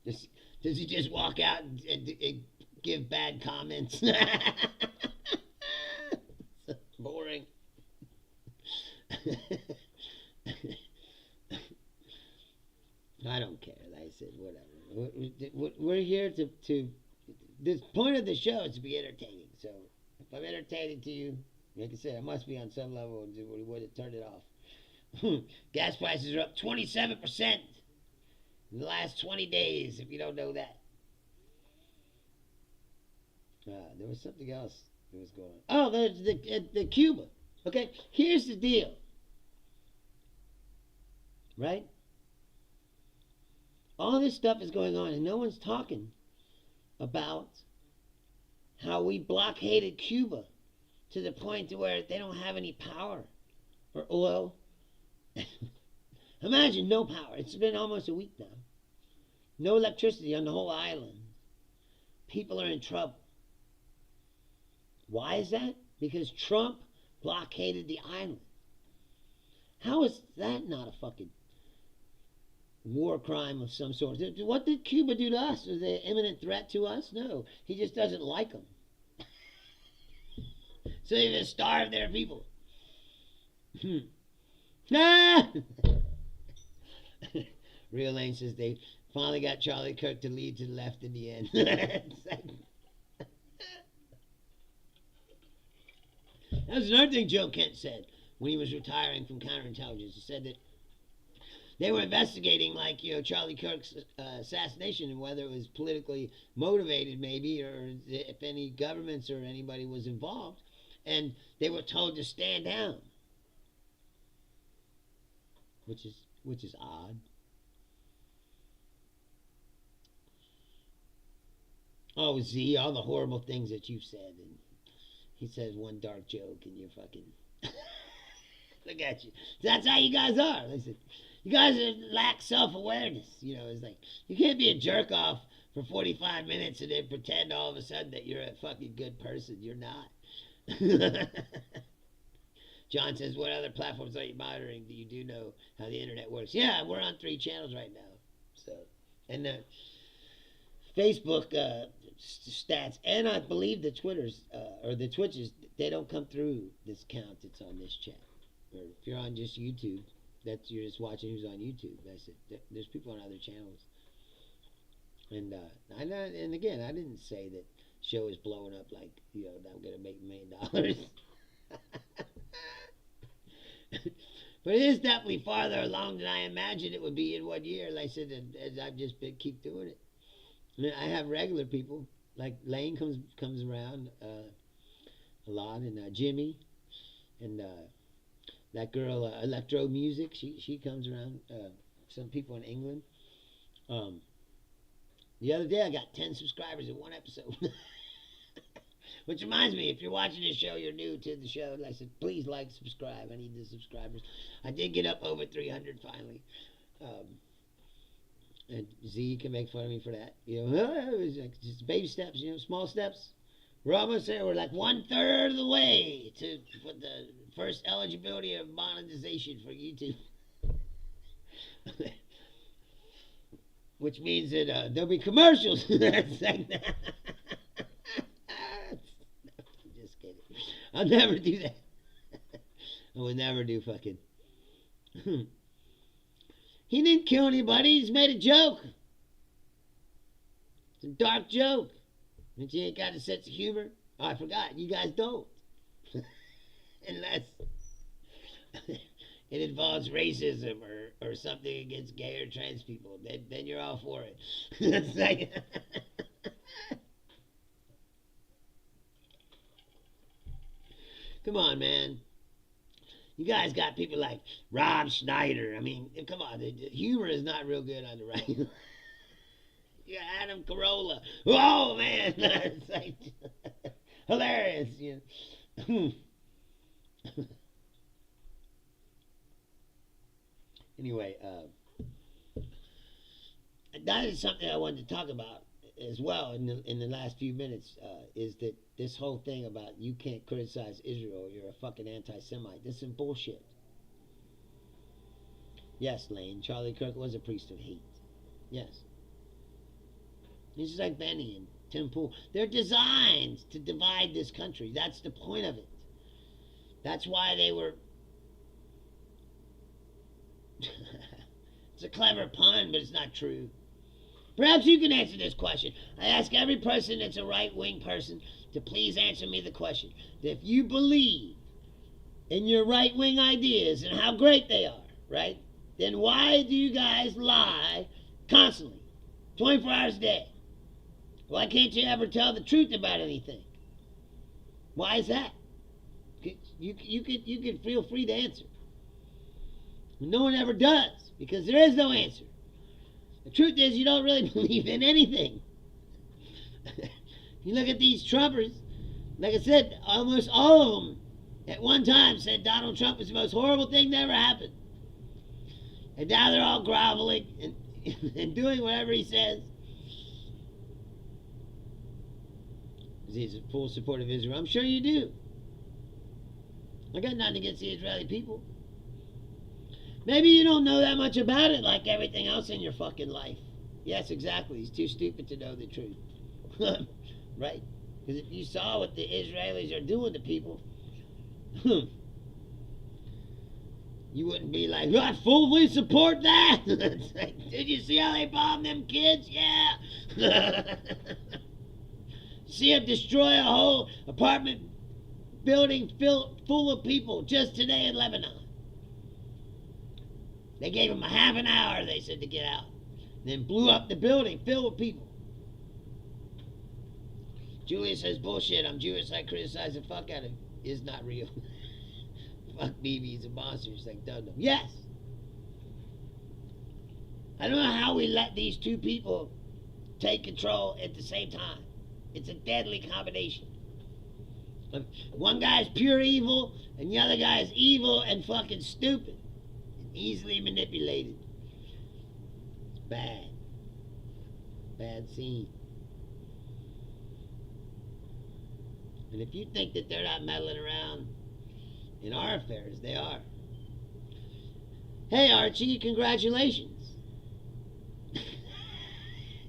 Does he just walk out and give bad comments? Boring. I don't care. Like I said, whatever. We're here to. The point of the show is to be entertaining. So if I'm entertaining to you, like I said, I must be on some level where to turn it off. Gas prices are up 27% in the last 20 days. If you don't know that, there was something else that was going on. Oh, the Cuba. Okay, here's the deal. Right? All this stuff is going on, and no one's talking about how we blockaded Cuba to the point to where they don't have any power or oil. Imagine no power. It's been almost a week now. No electricity on the whole island. People are in trouble. Why is that? Because Trump blockaded the island. How is that not a fucking war crime of some sort? What did Cuba do to us? Was they an imminent threat to us? No. He just doesn't like them. So they just starve their people. Real Lane says they finally got Charlie Kirk to lead to the left in the end. That was another thing Joe Kent said when he was retiring from counterintelligence. He said that they were investigating, like, Charlie Kirk's assassination and whether it was politically motivated, maybe, or if any governments or anybody was involved. And they were told to stand down, which is odd. Oh, Z, all the horrible things that you've said, and he says one dark joke, and you're fucking look at you. That's how you guys are. Listen, you guys lack self-awareness. It's like you can't be a jerk off for 45 minutes and then pretend all of a sudden that you're a fucking good person. You're not. John says, what other platforms are you monitoring? Do you know how the internet works? Yeah, we're on 3 channels right now. So, and the Facebook stats, and I believe the Twitters or the Twitches, they don't come through this count that's on this chat. Or if you're on just YouTube, you're just watching who's on YouTube. That's it. There's people on other channels. And and again, I didn't say that show is blowing up like, that I'm going to make $1 million. But it is definitely farther along than I imagined it would be in 1 year. Like I said, as I've just been keep doing it. I have regular people, like Lane comes around a lot, and Jimmy, and That girl, Electro Music, she comes around. Some people in England. Um, the other day I got 10 subscribers in one episode. Which reminds me, if you're watching this show, you're new to the show, like I said, please like, subscribe. I need the subscribers. I did get up over 300 finally. Um, and Z can make fun of me for that. You know, it was like just baby steps, you know, small steps. We're almost there. We're like 1/3 of the way to put the first eligibility of monetization for YouTube. Which means that there'll be commercials. That's like that. Just kidding. I'll never do that. I will never do fucking. He didn't kill anybody. He just made a joke. It's a dark joke. But you ain't got a sense of humor. Oh, I forgot. You guys don't. Unless it involves racism or something against gay or trans people. Then you're all for it. It's like come on, man. You guys got people like Rob Schneider. I mean, come on. The humor is not real good on the right. Yeah, Adam Carolla. Oh, man. It's like hilarious. You know. Anyway, that is something I wanted to talk about as well in the last few minutes, is that this whole thing about you can't criticize Israel, you're a fucking anti-Semite. This is bullshit. Yes, Lane, Charlie Kirk was a priest of hate. Yes. He's just like Benny and Tim Pool. They're designed to divide this country. That's the point of it. That's why they were... It's a clever pun, but it's not true. Perhaps you can answer this question. I ask every person that's a right-wing person to please answer me the question. If you believe in your right-wing ideas and how great they are, right? Then why do you guys lie constantly, 24 hours a day? Why can't you ever tell the truth about anything? Why is that? You could feel free to answer. No one ever does, because there is no answer. The truth is, you don't really believe in anything. You look at these Trumpers, like I said, almost all of them at one time said Donald Trump was the most horrible thing that ever happened. And now they're all groveling and doing whatever he says. He's in full support of Israel. I'm sure you do. I got nothing against the Israeli people. Maybe you don't know that much about it like everything else in your fucking life. Yes, exactly. He's too stupid to know the truth. Right? Because if you saw what the Israelis are doing to people, you wouldn't be like, I fully support that. It's like, did you see how they bombed them kids? Yeah. See them destroy a whole apartment building full of people just today in Lebanon. They gave them a half an hour, they said, to get out. Then blew up the building filled with people. Julia says, bullshit, I'm Jewish, I criticize the fuck out of him. Is not real. Fuck Bibi, he's a monster. It's like, dum. Yes! I don't know how we let these two people take control at the same time. It's a deadly combination. One guy's pure evil, and the other guy's evil and fucking stupid. And easily manipulated. It's bad. Bad scene. And if you think that they're not meddling around in our affairs, they are. Hey Archie, congratulations.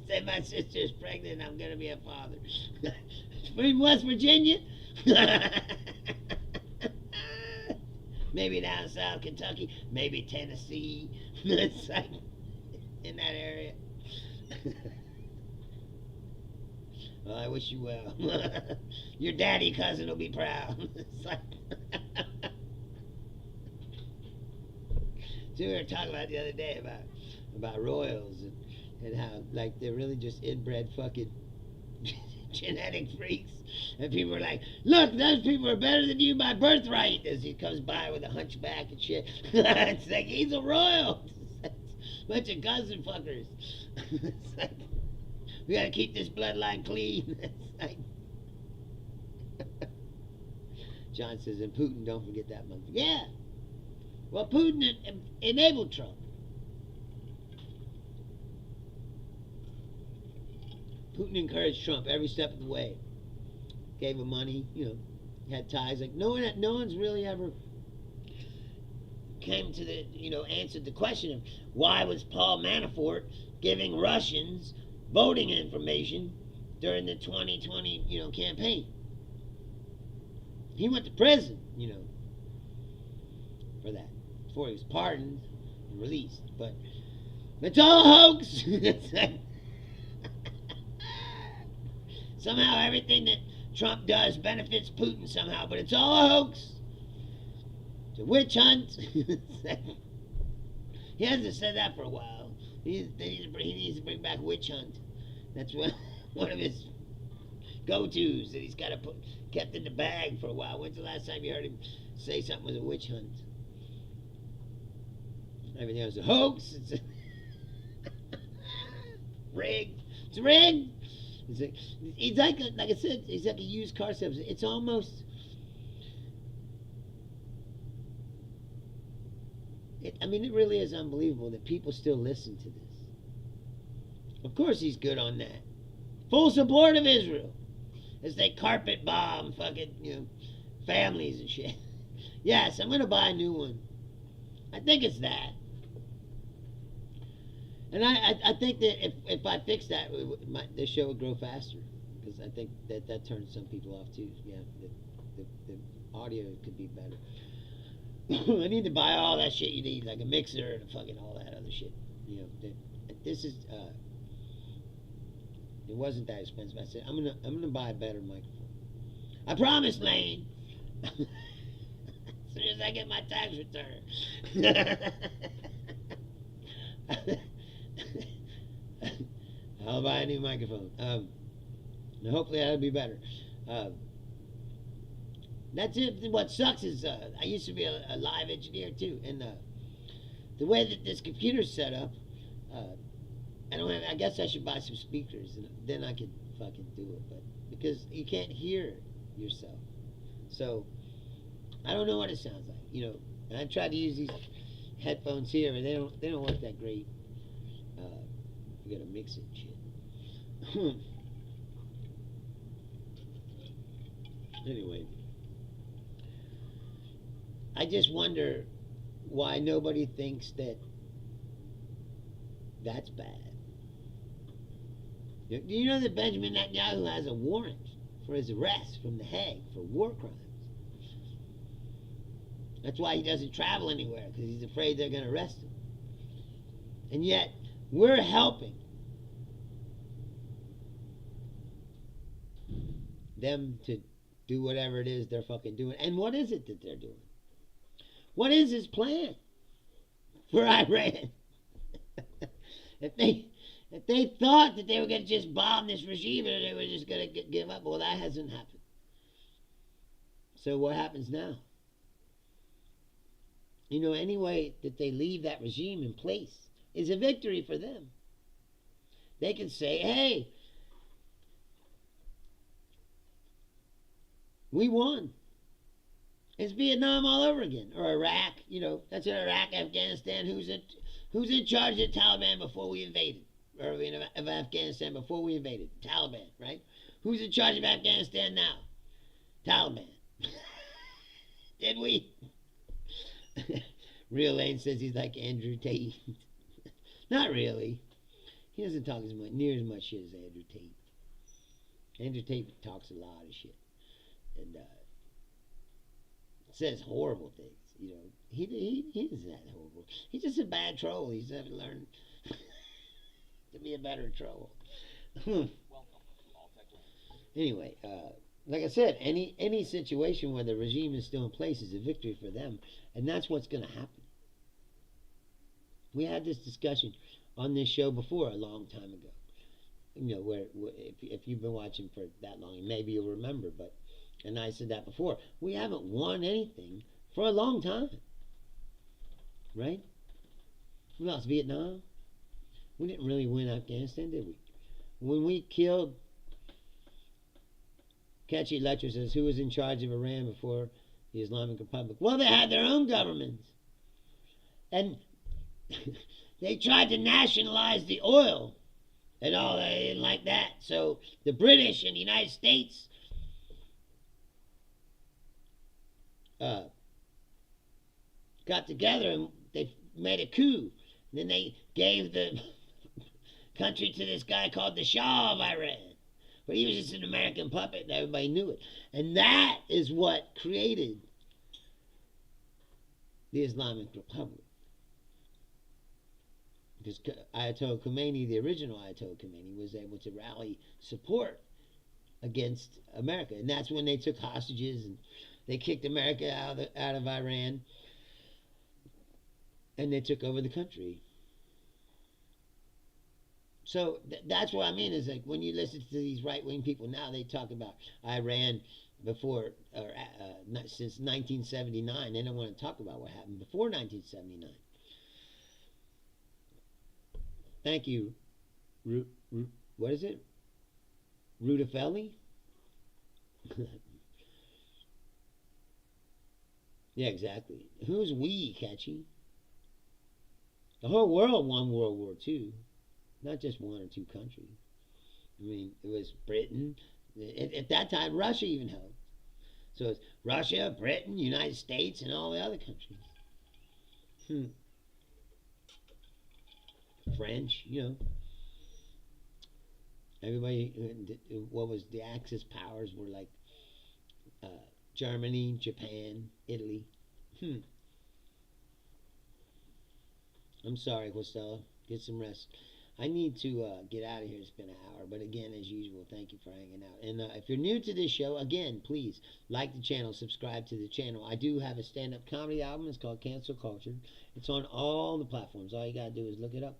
Say my sister's pregnant, I'm gonna be a father. From West Virginia? Maybe down south Kentucky, maybe Tennessee. It's like in that area. Well, I wish you well. Your daddy cousin will be proud. It's like so we were talking about the other day about royals and how like they're really just inbred fucking genetic freaks. And people are like, look, those people are better than you by birthright, as he comes by with a hunchback and shit. It's like, he's a royal. Bunch of cousin fuckers. It's like, we gotta keep this bloodline clean. It's like, John says, and Putin, don't forget that month. Yeah. Well, Putin enabled Trump. Putin encouraged Trump every step of the way. Gave him money, had ties. Like no one's really ever came to the, answered the question of why was Paul Manafort giving Russians voting information during the 2020, campaign. He went to prison, for that. Before he was pardoned and released. But it's all a hoax. Somehow everything that Trump does benefits Putin somehow, but it's all a hoax. It's a witch hunt. He hasn't said that for a while. He needs to bring back witch hunt. That's one of his go-tos that he's got to kept in the bag for a while. When's the last time you heard him say something was a witch hunt? Everything was a hoax. It's a rigged. It's rigged. He's like I said, he's like a used car salesman. It's almost. It really is unbelievable that people still listen to this. Of course, he's good on that. Full support of Israel as they carpet bomb fucking families and shit. Yes, I'm gonna buy a new one. I think it's that. And I think that if I fix that, the show would grow faster. Because I think that turns some people off too. Yeah, the audio could be better. I need to buy all that shit you need, like a mixer and fucking all that other shit. This is it wasn't that expensive. I said I'm gonna buy a better microphone. I promise, Lane. As soon as I get my tax return. I'll buy a new microphone. And hopefully that'll be better. That's it. What sucks is I used to be a live engineer too, and the way that this computer's set up, I guess I should buy some speakers, and then I could fucking do it. But because you can't hear yourself, so I don't know what it sounds like. And I tried to use these headphones here, but they don't work that great. You gotta mix it and shit. Anyway, I just wonder why nobody thinks that that's bad. Do you know that Benjamin Netanyahu has a warrant for his arrest from The Hague for war crimes? That's why he doesn't travel anywhere, because he's afraid they're going to arrest him. And yet, we're helping them to do whatever it is they're fucking doing. And what is it that they're doing? What is his plan for Iran? If they thought that they were going to just bomb this regime and they were just going to give up, well, that hasn't happened. So what happens now? Any way that they leave that regime in place is a victory for them. They can say, hey, we won. It's Vietnam all over again. Or Iraq, that's in Iraq, Afghanistan. Who's in charge of the Taliban before we invaded? Or of Afghanistan before we invaded? Taliban, right? Who's in charge of Afghanistan now? Taliban. Did we? Real Lane says he's like Andrew Tate. Not really. He doesn't talk near as much shit as Andrew Tate. Andrew Tate talks a lot of shit. And says horrible things. He isn't that horrible. He's just a bad troll. He's never learned to be a better troll. Anyway, like I said, any situation where the regime is still in place is a victory for them, and that's what's going to happen. We had this discussion on this show before a long time ago. where if you've been watching for that long, maybe you'll remember. But and I said that before. We haven't won anything for a long time, right? We lost Vietnam. We didn't really win Afghanistan, did we? When we killed, Catchy Lecture says, who was in charge of Iran before the Islamic Republic? Well, they had their own governments. And they tried to nationalize the oil and all. They didn't like that. So the British and the United States got together and they made a coup. And then they gave the country to this guy called the Shah of Iran. But he was just an American puppet and everybody knew it. And that is what created the Islamic Republic. Because Ayatollah Khomeini, the original Ayatollah Khomeini, was able to rally support against America. And that's when they took hostages and they kicked America out of Iran. And they took over the country. So that's what I mean is like when you listen to these right-wing people now, they talk about Iran before or since 1979. They don't want to talk about what happened before 1979. Thank you. What is it? Rudafelli? Yeah, exactly. Who's we, Catchy? The whole world won World War II. Not just one or two countries. I mean, it was Britain. At that time, Russia even helped. So it's Russia, Britain, United States, and all the other countries. French, everybody. What was the Axis powers were like Germany, Japan, Italy. I'm sorry, Costello. Get some rest. I need to get out of here. It's been an hour. But again, as usual, thank you for hanging out. And if you're new to this show, again, please like the channel, subscribe to the channel. I do have a stand-up comedy album. It's called Cancel Culture. It's on all the platforms. All you got to do is look it up.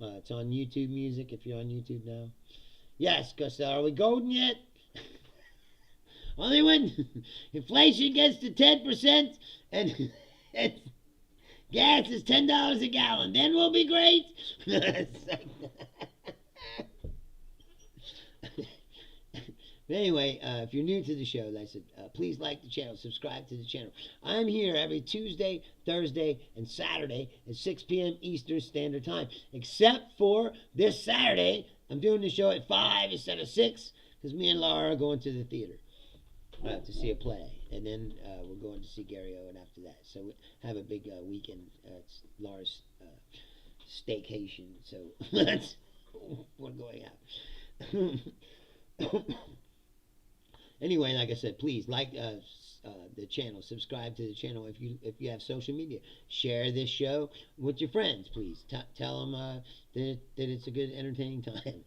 It's on YouTube Music if you're on YouTube now. Yes, Costello, are we golden yet? Only when inflation gets to 10% and gas is $10 a gallon, then we'll be great. But anyway, if you're new to the show, like I said, please like the channel, subscribe to the channel. I'm here every Tuesday, Thursday, and Saturday at 6 p.m. Eastern Standard Time. Except for this Saturday, I'm doing the show at 5 instead of 6 because me and Laura are going to the theater to see a play. And then we're going to see Gary Owen after that. So we have a big weekend. It's Laura's staycation. So we're going out. Anyway, like I said, please like the channel, subscribe to the channel. If you have social media, share this show with your friends, please. Tell them that it's a good, entertaining time.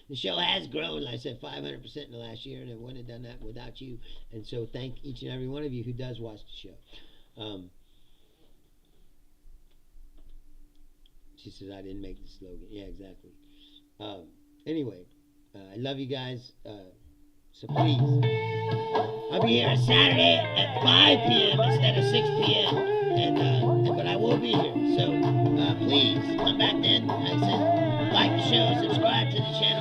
The show has grown, like I said, 500% in the last year, and I wouldn't have done that without you. And so thank each and every one of you who does watch the show. She says I didn't make the slogan. Yeah, exactly. Anyway, I love you guys. So please, I'll be here Saturday at 5 p.m. instead of 6 p.m. But I will be here. So please come back then. Like I said, like the show, subscribe to the channel.